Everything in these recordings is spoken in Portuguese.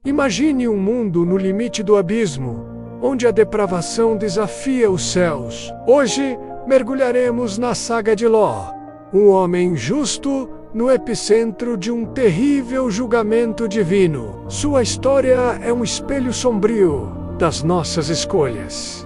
Imagine um mundo no limite do abismo, onde a depravação desafia os céus. Hoje, mergulharemos na saga de Ló, um homem justo no epicentro de um terrível julgamento divino. Sua história é um espelho sombrio das nossas escolhas,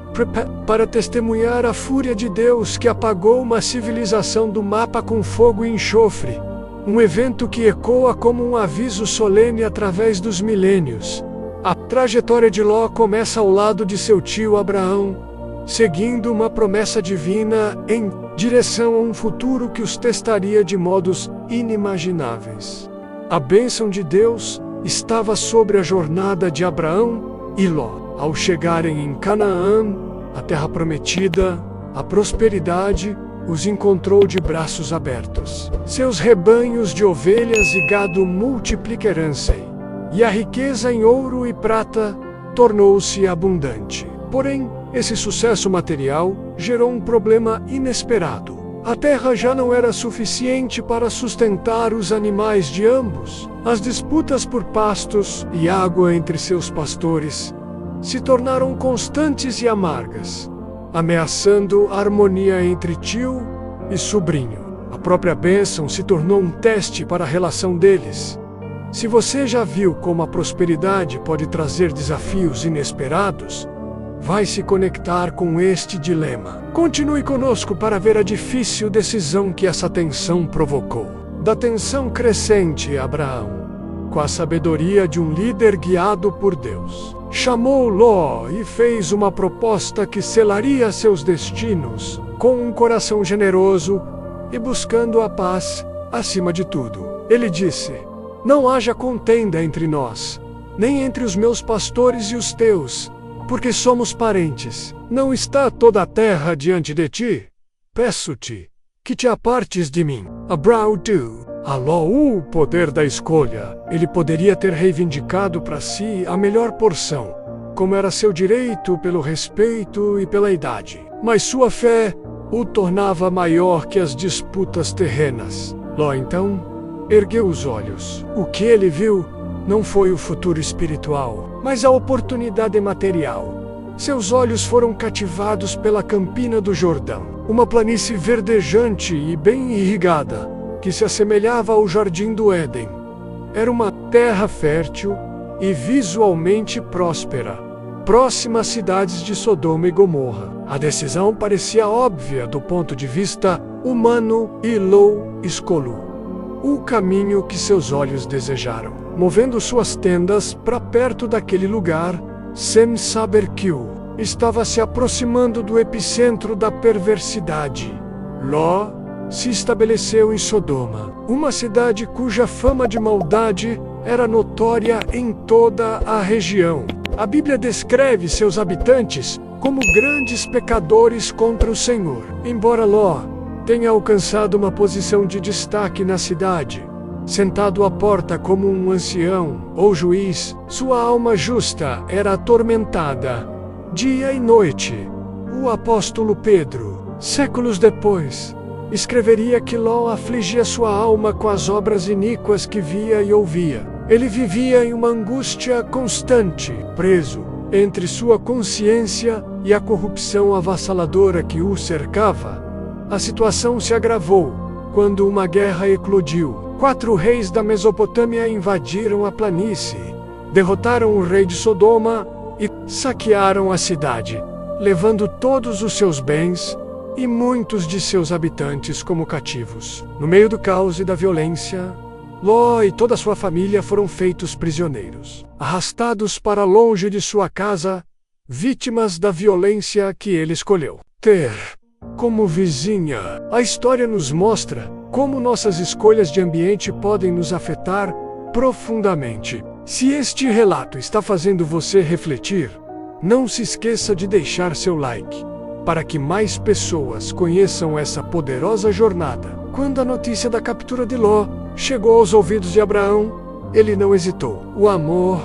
para testemunhar a fúria de Deus que apagou uma civilização do mapa com fogo e enxofre. Um evento que ecoa como um aviso solene através dos milênios. A trajetória de Ló começa ao lado de seu tio Abraão, seguindo uma promessa divina em direção a um futuro que os testaria de modos inimagináveis. A bênção de Deus estava sobre a jornada de Abraão e Ló. Ao chegarem em Canaã, a terra prometida, a prosperidade os encontrou de braços abertos. Seus rebanhos de ovelhas e gado multiplicaram-se, e a riqueza em ouro e prata tornou-se abundante. Porém, esse sucesso material gerou um problema inesperado. A terra já não era suficiente para sustentar os animais de ambos. As disputas por pastos e água entre seus pastores se tornaram constantes e amargas, ameaçando a harmonia entre tio e sobrinho. A própria bênção se tornou um teste para a relação deles. Se você já viu como a prosperidade pode trazer desafios inesperados, vai se conectar com este dilema. Continue conosco para ver a difícil decisão que essa tensão provocou. Da tensão crescente, Abraão, com a sabedoria de um líder guiado por Deus, chamou Ló e fez uma proposta que selaria seus destinos, com um coração generoso e buscando a paz acima de tudo. Ele disse: "Não haja contenda entre nós, nem entre os meus pastores e os teus, porque somos parentes. Não está toda a terra diante de ti? Peço-te que te apartes de mim." Abraão deu a Ló o poder da escolha. Ele poderia ter reivindicado para si a melhor porção, como era seu direito pelo respeito e pela idade. Mas sua fé o tornava maior que as disputas terrenas. Ló então ergueu os olhos. O que ele viu não foi o futuro espiritual, mas a oportunidade material. Seus olhos foram cativados pela campina do Jordão, uma planície verdejante e bem irrigada, que se assemelhava ao jardim do Éden. Era uma terra fértil e visualmente próspera, próxima às cidades de Sodoma e Gomorra. A decisão parecia óbvia do ponto de vista humano e Ló escolheu o caminho que seus olhos desejaram. Movendo suas tendas para perto daquele lugar, sem saber que estava se aproximando do epicentro da perversidade. Ló se estabeleceu em Sodoma, uma cidade cuja fama de maldade era notória em toda a região. A Bíblia descreve seus habitantes como grandes pecadores contra o Senhor. Embora Ló tenha alcançado uma posição de destaque na cidade, sentado à porta como um ancião ou juiz, sua alma justa era atormentada dia e noite. O apóstolo Pedro, séculos depois, escreveria que Ló afligia sua alma com as obras iníquas que via e ouvia. Ele vivia em uma angústia constante, preso entre sua consciência e a corrupção avassaladora que o cercava. A situação se agravou quando uma guerra eclodiu. 4 reis da Mesopotâmia invadiram a planície, derrotaram o rei de Sodoma e saquearam a cidade, levando todos os seus bens e muitos de seus habitantes como cativos. No meio do caos e da violência, Ló e toda sua família foram feitos prisioneiros, arrastados para longe de sua casa, vítimas da violência que ele escolheu ter como vizinha. A história nos mostra como nossas escolhas de ambiente podem nos afetar profundamente. Se este relato está fazendo você refletir, não se esqueça de deixar seu like, para que mais pessoas conheçam essa poderosa jornada. Quando a notícia da captura de Ló chegou aos ouvidos de Abraão, ele não hesitou. O amor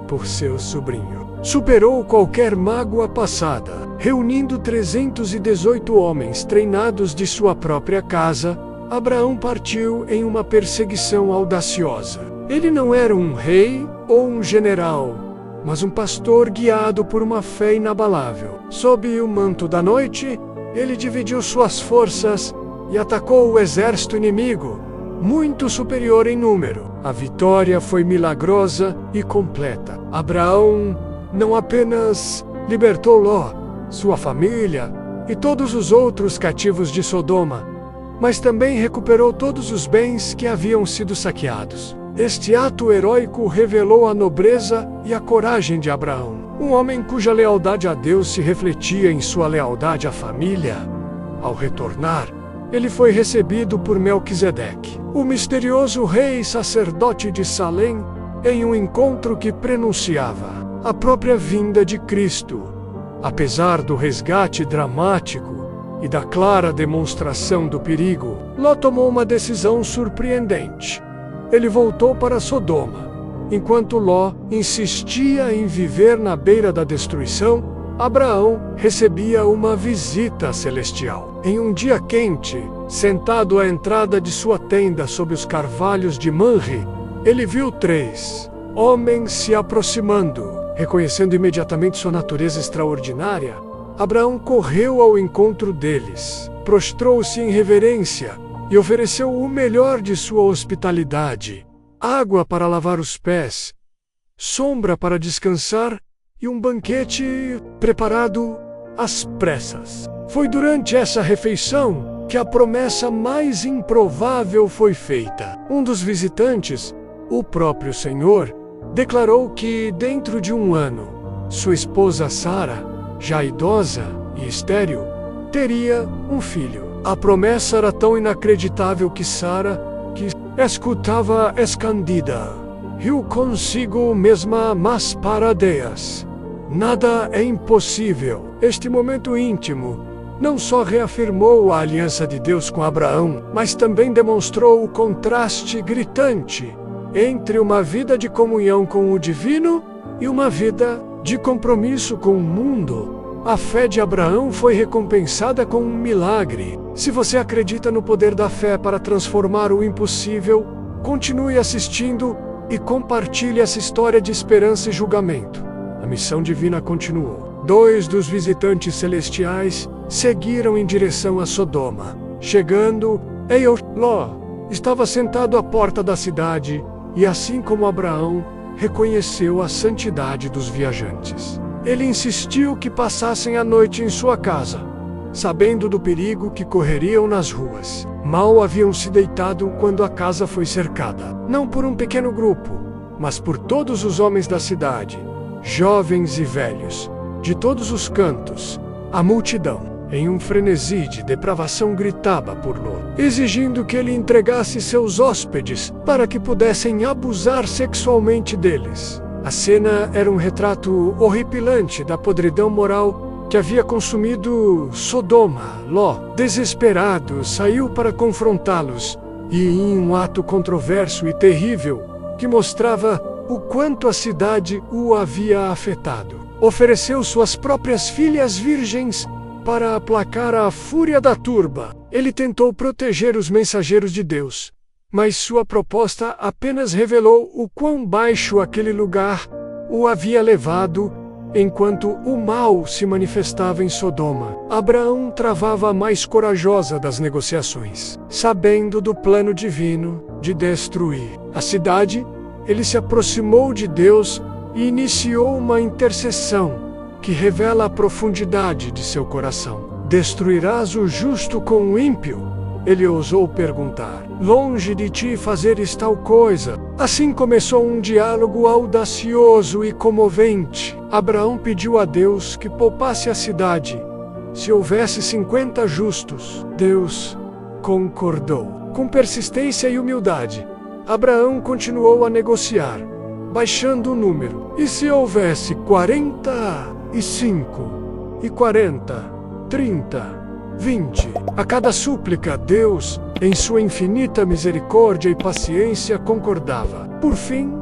por seu sobrinho superou qualquer mágoa passada. Reunindo 318 homens treinados de sua própria casa, Abraão partiu em uma perseguição audaciosa. Ele não era um rei ou um general, mas um pastor guiado por uma fé inabalável. Sob o manto da noite, ele dividiu suas forças e atacou o exército inimigo, muito superior em número. A vitória foi milagrosa e completa. Abraão não apenas libertou Ló, sua família e todos os outros cativos de Sodoma, mas também recuperou todos os bens que haviam sido saqueados. Este ato heróico revelou a nobreza e a coragem de Abraão, um homem cuja lealdade a Deus se refletia em sua lealdade à família. Ao retornar, ele foi recebido por Melquisedeque, o misterioso rei sacerdote de Salém, em um encontro que prenunciava a própria vinda de Cristo. Apesar do resgate dramático e da clara demonstração do perigo, Ló tomou uma decisão surpreendente. Ele voltou para Sodoma. Enquanto Ló insistia em viver na beira da destruição, Abraão recebia uma visita celestial. Em um dia quente, sentado à entrada de sua tenda sob os carvalhos de Manre, ele viu 3 homens se aproximando. Reconhecendo imediatamente sua natureza extraordinária, Abraão correu ao encontro deles, prostrou-se em reverência e ofereceu o melhor de sua hospitalidade: água para lavar os pés, sombra para descansar e um banquete preparado às pressas. Foi durante essa refeição que a promessa mais improvável foi feita. Um dos visitantes, o próprio Senhor, declarou que dentro de 1 ano, sua esposa Sara, já idosa e estéril, teria um filho. A promessa era tão inacreditável que Sara, que escutava escondida, riu consigo mesma, mas para Deus nada é impossível. Este momento íntimo não só reafirmou a aliança de Deus com Abraão, mas também demonstrou o contraste gritante entre uma vida de comunhão com o divino e uma vida de compromisso com o mundo. A fé de Abraão foi recompensada com um milagre. Se você acredita no poder da fé para transformar o impossível, continue assistindo e compartilhe essa história de esperança e julgamento. A missão divina continuou. 2 dos visitantes celestiais seguiram em direção a Sodoma. Chegando, Ló estava sentado à porta da cidade e, assim como Abraão, reconheceu a santidade dos viajantes. Ele insistiu que passassem a noite em sua casa, sabendo do perigo que correriam nas ruas. Mal haviam se deitado quando a casa foi cercada, não por um pequeno grupo, mas por todos os homens da cidade, jovens e velhos, de todos os cantos. A multidão, em um frenesi de depravação, gritava por Ló, exigindo que ele entregasse seus hóspedes para que pudessem abusar sexualmente deles. A cena era um retrato horripilante da podridão moral que havia consumido Sodoma. Ló, desesperado, saiu para confrontá-los e, em um ato controverso e terrível que mostrava o quanto a cidade o havia afetado, ofereceu suas próprias filhas virgens para aplacar a fúria da turba. Ele tentou proteger os mensageiros de Deus, mas sua proposta apenas revelou o quão baixo aquele lugar o havia levado enquanto o mal se manifestava em Sodoma. Abraão travava a mais corajosa das negociações. Sabendo do plano divino de destruir a cidade, ele se aproximou de Deus e iniciou uma intercessão que revela a profundidade de seu coração. Destruirás o justo com o ímpio? Ele ousou perguntar. Longe de ti fazeres tal coisa. Assim começou um diálogo audacioso e comovente. Abraão pediu a Deus que poupasse a cidade se houvesse 50 justos. Deus concordou. Com persistência e humildade, Abraão continuou a negociar, baixando o número. E se houvesse 45, e 40, 30, 20. A cada súplica, Deus, em sua infinita misericórdia e paciência, concordava. Por fim,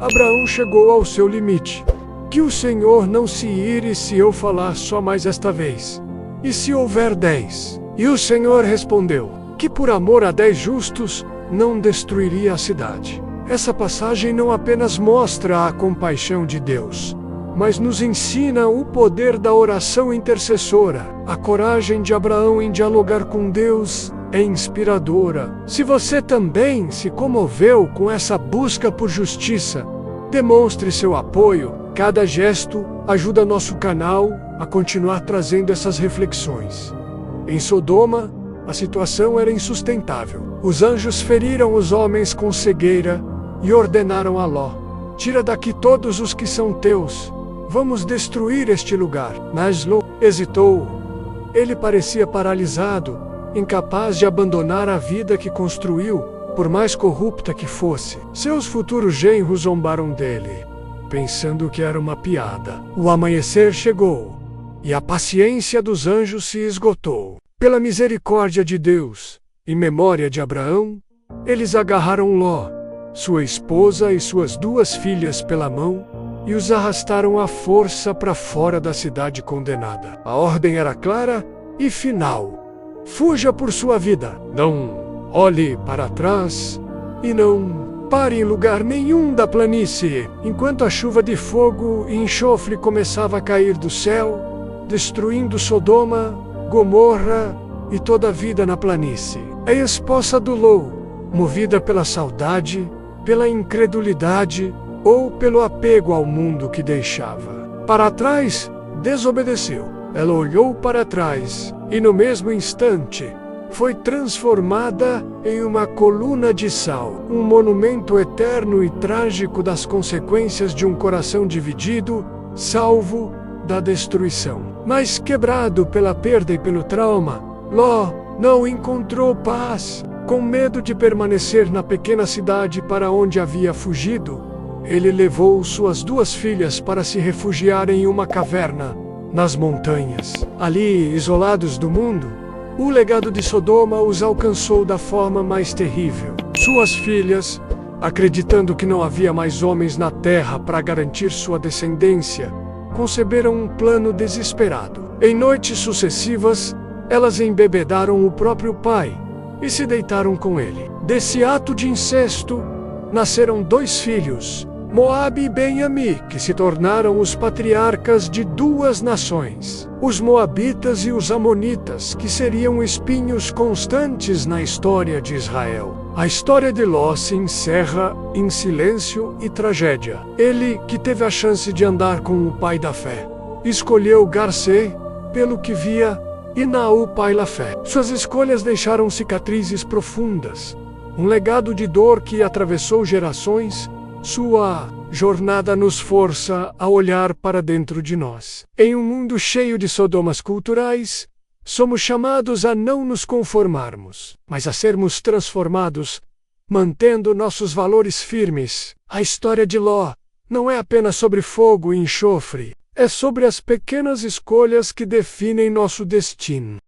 Abraão chegou ao seu limite. Que o Senhor não se ire se eu falar só mais esta vez. E se houver 10? E o Senhor respondeu que por amor a 10 justos não destruiria a cidade. Essa passagem não apenas mostra a compaixão de Deus, mas nos ensina o poder da oração intercessora. A coragem de Abraão em dialogar com Deus é inspiradora. Se você também se comoveu com essa busca por justiça, demonstre seu apoio. Cada gesto ajuda nosso canal a continuar trazendo essas reflexões. Em Sodoma, a situação era insustentável. Os anjos feriram os homens com cegueira e ordenaram a Ló: tira daqui todos os que são teus. Vamos destruir este lugar. Mas Ló hesitou. Ele parecia paralisado, incapaz de abandonar a vida que construiu, por mais corrupta que fosse. Seus futuros genros zombaram dele, pensando que era uma piada. O amanhecer chegou, e a paciência dos anjos se esgotou. Pela misericórdia de Deus, em memória de Abraão, eles agarraram Ló, sua esposa e suas 2 filhas pela mão, e os arrastaram à força para fora da cidade condenada. A ordem era clara e final: fuja por sua vida, não olhe para trás e não pare em lugar nenhum da planície. Enquanto a chuva de fogo e enxofre começava a cair do céu, destruindo Sodoma, Gomorra e toda a vida na planície, a esposa do Ló, movida pela saudade, pela incredulidade ou pelo apego ao mundo que deixava para trás, desobedeceu. Ela olhou para trás e, no mesmo instante, foi transformada em uma coluna de sal, um monumento eterno e trágico das consequências de um coração dividido, salvo da destruição. Mas quebrado pela perda e pelo trauma, Ló não encontrou paz. Com medo de permanecer na pequena cidade para onde havia fugido, ele levou suas 2 filhas para se refugiar em uma caverna nas montanhas. Ali, isolados do mundo, o legado de Sodoma os alcançou da forma mais terrível. Suas filhas, acreditando que não havia mais homens na terra para garantir sua descendência, conceberam um plano desesperado. Em noites sucessivas, elas embebedaram o próprio pai e se deitaram com ele. Desse ato de incesto, nasceram 2 filhos, Moabe e Ben-Ami, que se tornaram os patriarcas de 2 nações, os Moabitas e os Amonitas, que seriam espinhos constantes na história de Israel. A história de Ló se encerra em silêncio e tragédia. Ele, que teve a chance de andar com o pai da fé, escolheu Garcê, pelo que via, e Naú, pai da fé. Suas escolhas deixaram cicatrizes profundas, um legado de dor que atravessou gerações. Sua jornada nos força a olhar para dentro de nós. Em um mundo cheio de sodomas culturais, somos chamados a não nos conformarmos, mas a sermos transformados, mantendo nossos valores firmes. A história de Ló não é apenas sobre fogo e enxofre, é sobre as pequenas escolhas que definem nosso destino.